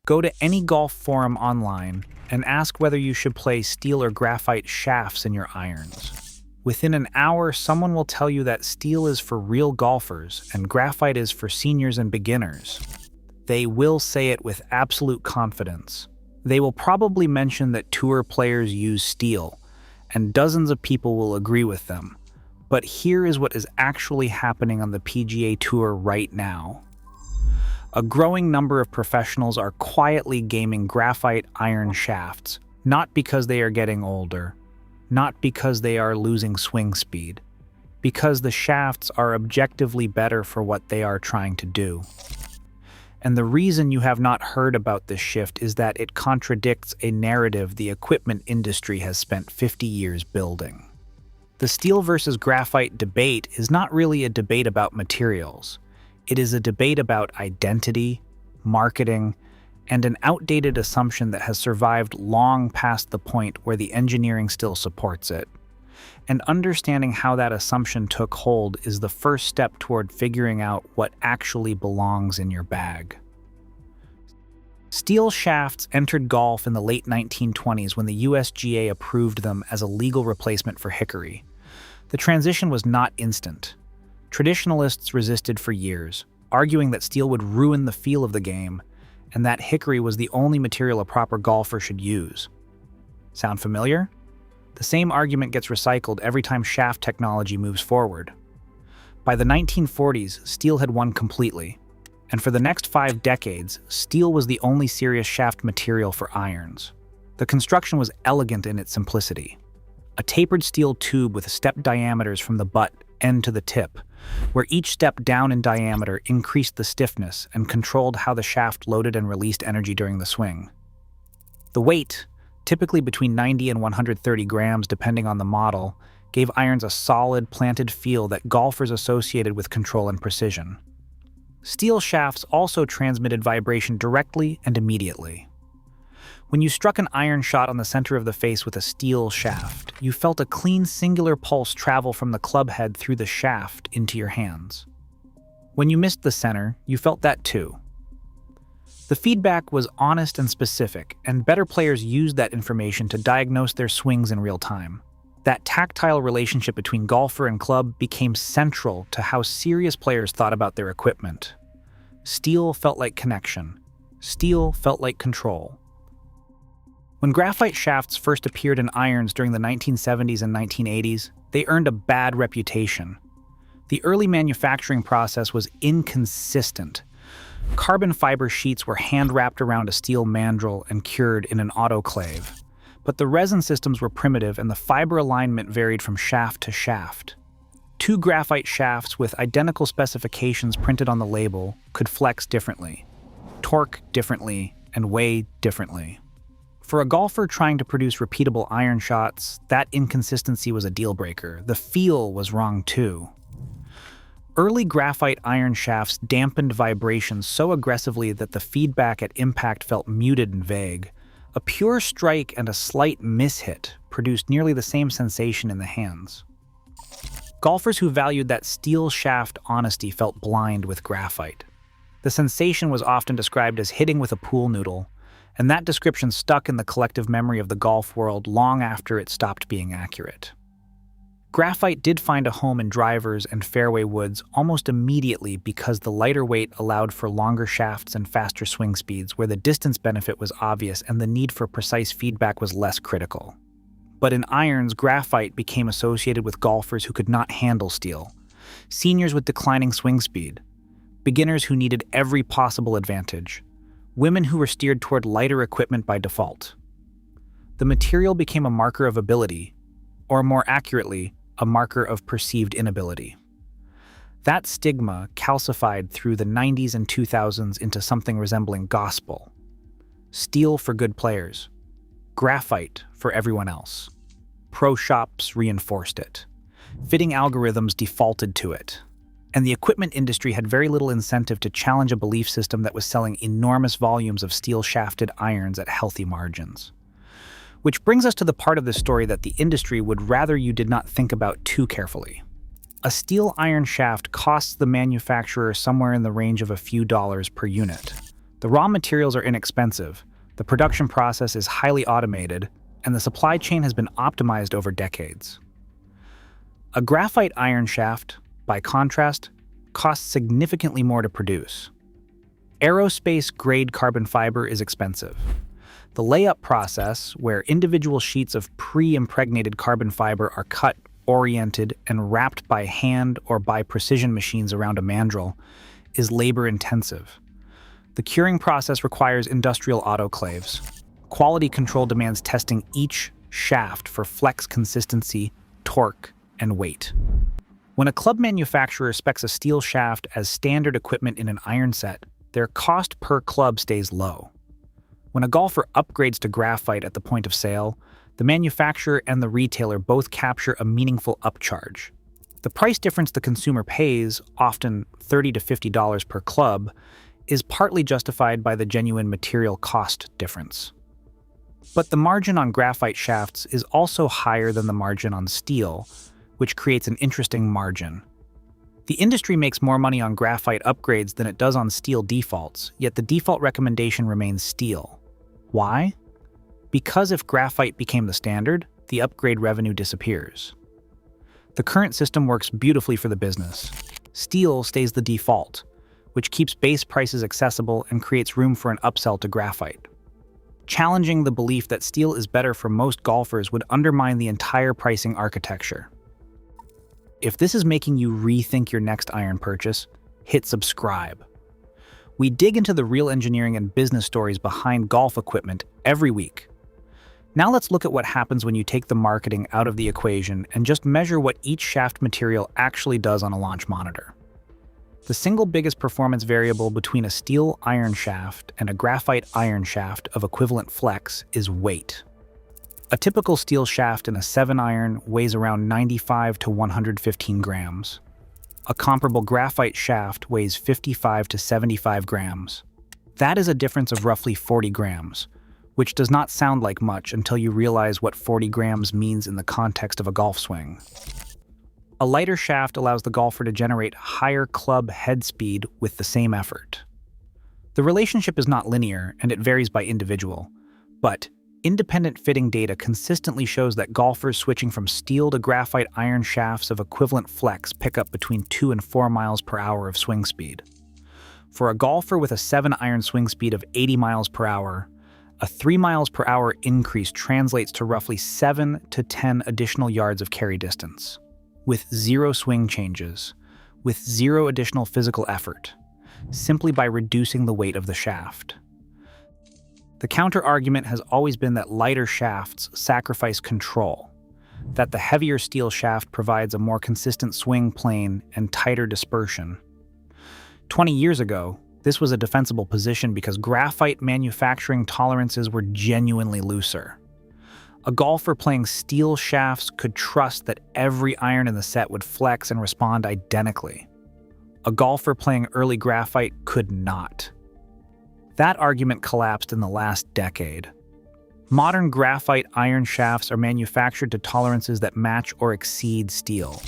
Go to any golf forum online and ask whether you should play steel or graphite shafts in your irons. Within an hour, someone will tell you that steel is for real golfers and graphite is for seniors and beginners. They will say it with absolute confidence. They will probably mention that tour players use steel, and dozens of people will agree with them. But here is what is actually happening on the PGA Tour right now. A growing number of professionals are quietly gaming graphite iron shafts, not because they are getting older, not because they are losing swing speed, because the shafts are objectively better for what they are trying to do. And the reason you have not heard about this shift is that it contradicts a narrative the equipment industry has spent 50 years building. The steel versus graphite debate is not really a debate about materials. It is a debate about identity, marketing, and an outdated assumption that has survived long past the point where the engineering still supports it. And understanding how that assumption took hold is the first step toward figuring out what actually belongs in your bag. Steel shafts entered golf in the late 1920s when the USGA approved them as a legal replacement for hickory. The transition was not instant. Traditionalists resisted for years, arguing that steel would ruin the feel of the game and that hickory was the only material a proper golfer should use. Sound familiar? The same argument gets recycled every time shaft technology moves forward. By the 1940s, steel had won completely, and for the next 5 decades, steel was the only serious shaft material for irons. The construction was elegant in its simplicity. A tapered steel tube with step diameters from the butt end to the tip, where each step down in diameter increased the stiffness and controlled how the shaft loaded and released energy during the swing. The weight, typically between 90 and 130 grams depending on the model, gave irons a solid, planted feel that golfers associated with control and precision. Steel shafts also transmitted vibration directly and immediately. When you struck an iron shot on the center of the face with a steel shaft, you felt a clean, singular pulse travel from the club head through the shaft into your hands. When you missed the center, you felt that too. The feedback was honest and specific, and better players used that information to diagnose their swings in real time. That tactile relationship between golfer and club became central to how serious players thought about their equipment. Steel felt like connection. Steel felt like control. When graphite shafts first appeared in irons during the 1970s and 1980s, they earned a bad reputation. The early manufacturing process was inconsistent. Carbon fiber sheets were hand-wrapped around a steel mandrel and cured in an autoclave. But the resin systems were primitive and the fiber alignment varied from shaft to shaft. 2 graphite shafts with identical specifications printed on the label could flex differently, torque differently, and weigh differently. For a golfer trying to produce repeatable iron shots, that inconsistency was a deal-breaker. The feel was wrong too. Early graphite iron shafts dampened vibrations so aggressively that the feedback at impact felt muted and vague. A pure strike and a slight mishit produced nearly the same sensation in the hands. Golfers who valued that steel shaft honesty felt blind with graphite. The sensation was often described as hitting with a pool noodle, and that description stuck in the collective memory of the golf world long after it stopped being accurate. Graphite did find a home in drivers and fairway woods almost immediately because the lighter weight allowed for longer shafts and faster swing speeds where the distance benefit was obvious and the need for precise feedback was less critical. But in irons, graphite became associated with golfers who could not handle steel, seniors with declining swing speed, beginners who needed every possible advantage, women who were steered toward lighter equipment by default. The material became a marker of ability, or more accurately, a marker of perceived inability. That stigma calcified through the 90s and 2000s into something resembling gospel. Steel for good players, graphite for everyone else. Pro shops reinforced it. Fitting algorithms defaulted to it. And the equipment industry had very little incentive to challenge a belief system that was selling enormous volumes of steel-shafted irons at healthy margins. Which brings us to the part of the story that the industry would rather you did not think about too carefully. A steel iron shaft costs the manufacturer somewhere in the range of a few dollars per unit. The raw materials are inexpensive, the production process is highly automated, and the supply chain has been optimized over decades. A graphite iron shaft, by contrast, costs significantly more to produce. Aerospace-grade carbon fiber is expensive. The layup process, where individual sheets of pre-impregnated carbon fiber are cut, oriented, and wrapped by hand or by precision machines around a mandrel, is labor-intensive. The curing process requires industrial autoclaves. Quality control demands testing each shaft for flex consistency, torque, and weight. When a club manufacturer specs a steel shaft as standard equipment in an iron set, their cost per club stays low. When a golfer upgrades to graphite at the point of sale, the manufacturer and the retailer both capture a meaningful upcharge. The price difference the consumer pays, often $30 to $50 per club, is partly justified by the genuine material cost difference. But the margin on graphite shafts is also higher than the margin on steel, which creates an interesting margin. The industry makes more money on graphite upgrades than it does on steel defaults, yet the default recommendation remains steel. Why? Because if graphite became the standard, the upgrade revenue disappears. The current system works beautifully for the business. Steel stays the default, which keeps base prices accessible and creates room for an upsell to graphite. Challenging the belief that steel is better for most golfers would undermine the entire pricing architecture. If this is making you rethink your next iron purchase, hit subscribe. We dig into the real engineering and business stories behind golf equipment every week. Now let's look at what happens when you take the marketing out of the equation and just measure what each shaft material actually does on a launch monitor. The single biggest performance variable between a steel iron shaft and a graphite iron shaft of equivalent flex is weight. A typical steel shaft in a 7-iron weighs around 95 to 115 grams. A comparable graphite shaft weighs 55 to 75 grams. That is a difference of roughly 40 grams, which does not sound like much until you realize what 40 grams means in the context of a golf swing. A lighter shaft allows the golfer to generate higher club head speed with the same effort. The relationship is not linear and it varies by individual, but independent fitting data consistently shows that golfers switching from steel to graphite iron shafts of equivalent flex pick up between 2 and 4 miles per hour of swing speed. For a golfer with a 7-iron swing speed of 80 miles per hour, a 3 miles per hour increase translates to roughly 7 to 10 additional yards of carry distance, with zero swing changes, with zero additional physical effort, simply by reducing the weight of the shaft. The counter-argument has always been that lighter shafts sacrifice control, that the heavier steel shaft provides a more consistent swing plane and tighter dispersion. 20 years ago, this was a defensible position because graphite manufacturing tolerances were genuinely looser. A golfer playing steel shafts could trust that every iron in the set would flex and respond identically. A golfer playing early graphite could not. That argument collapsed in the last decade. Modern graphite iron shafts are manufactured to tolerances that match or exceed steel.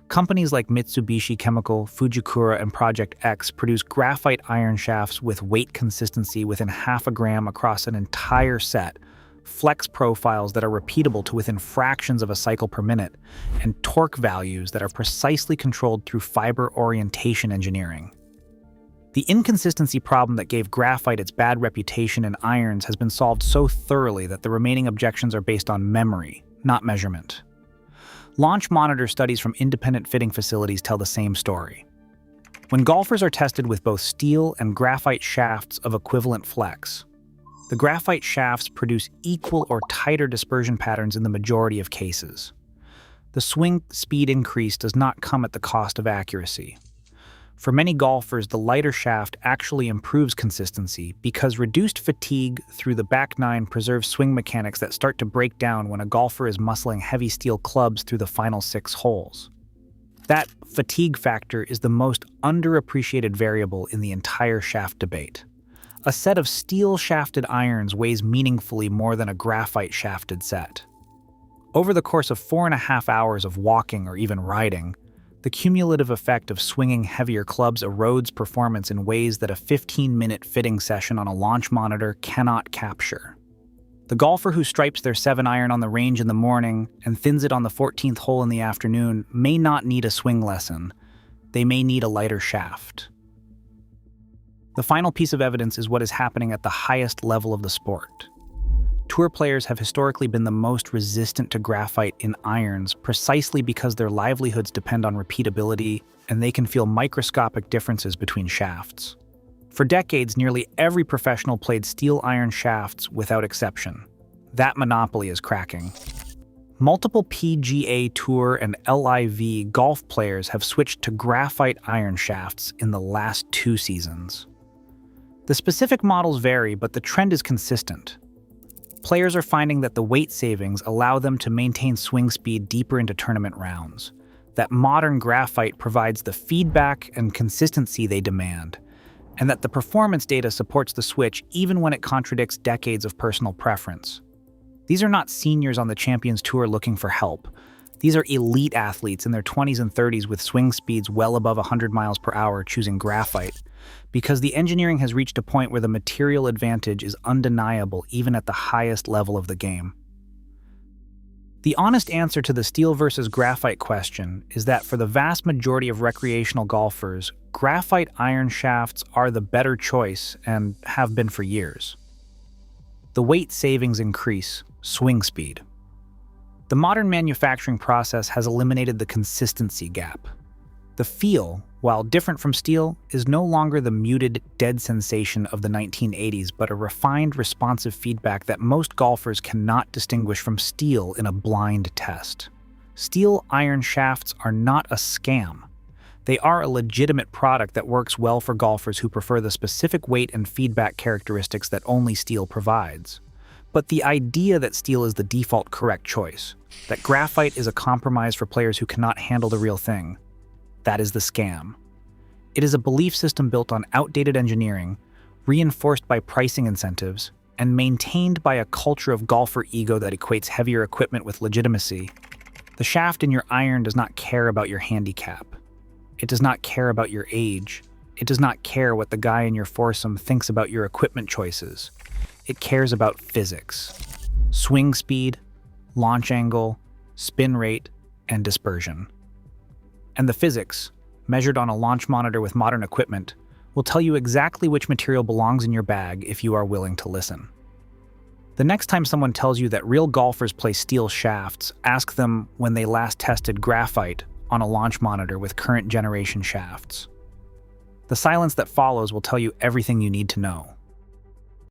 Companies like Mitsubishi Chemical, Fujikura, and Project X produce graphite iron shafts with weight consistency within half a gram across an entire set, flex profiles that are repeatable to within fractions of a cycle per minute, and torque values that are precisely controlled through fiber orientation engineering. The inconsistency problem that gave graphite its bad reputation in irons has been solved so thoroughly that the remaining objections are based on memory, not measurement. Launch monitor studies from independent fitting facilities tell the same story. When golfers are tested with both steel and graphite shafts of equivalent flex, the graphite shafts produce equal or tighter dispersion patterns in the majority of cases. The swing speed increase does not come at the cost of accuracy. For many golfers, the lighter shaft actually improves consistency because reduced fatigue through the back nine preserves swing mechanics that start to break down when a golfer is muscling heavy steel clubs through the final 6 holes. That fatigue factor is the most underappreciated variable in the entire shaft debate. A set of steel-shafted irons weighs meaningfully more than a graphite-shafted set. Over the course of 4.5 hours of walking or even riding, The cumulative effect of swinging heavier clubs erodes performance in ways that a 15-minute fitting session on a launch monitor cannot capture. The golfer who stripes their 7-iron on the range in the morning and thins it on the 14th hole in the afternoon may not need a swing lesson. They may need a lighter shaft. The final piece of evidence is what is happening at the highest level of the sport. Tour players have historically been the most resistant to graphite in irons precisely because their livelihoods depend on repeatability and they can feel microscopic differences between shafts. For decades, nearly every professional played steel iron shafts without exception. That monopoly is cracking. Multiple PGA Tour and LIV golf players have switched to graphite iron shafts in the last 2 seasons. The specific models vary, but the trend is consistent. Players are finding that the weight savings allow them to maintain swing speed deeper into tournament rounds, that modern graphite provides the feedback and consistency they demand, and that the performance data supports the switch even when it contradicts decades of personal preference. These are not seniors on the Champions Tour looking for help. These are elite athletes in their 20s and 30s with swing speeds well above 100 miles per hour choosing graphite, because the engineering has reached a point where the material advantage is undeniable even at the highest level of the game. The honest answer to the steel versus graphite question is that for the vast majority of recreational golfers, graphite iron shafts are the better choice and have been for years. The weight savings increase swing speed. The modern manufacturing process has eliminated the consistency gap. The feel, while different from steel, is no longer the muted, dead sensation of the 1980s, but a refined, responsive feedback that most golfers cannot distinguish from steel in a blind test. Steel iron shafts are not a scam. They are a legitimate product that works well for golfers who prefer the specific weight and feedback characteristics that only steel provides. But the idea that steel is the default correct choice, that graphite is a compromise for players who cannot handle the real thing, that is the scam. It is a belief system built on outdated engineering, reinforced by pricing incentives, and maintained by a culture of golfer ego that equates heavier equipment with legitimacy. The shaft in your iron does not care about your handicap. It does not care about your age. It does not care what the guy in your foursome thinks about your equipment choices. It cares about physics. Swing speed, launch angle, spin rate, and dispersion. And the physics, measured on a launch monitor with modern equipment, will tell you exactly which material belongs in your bag if you are willing to listen. The next time someone tells you that real golfers play steel shafts, ask them when they last tested graphite on a launch monitor with current generation shafts. The silence that follows will tell you everything you need to know.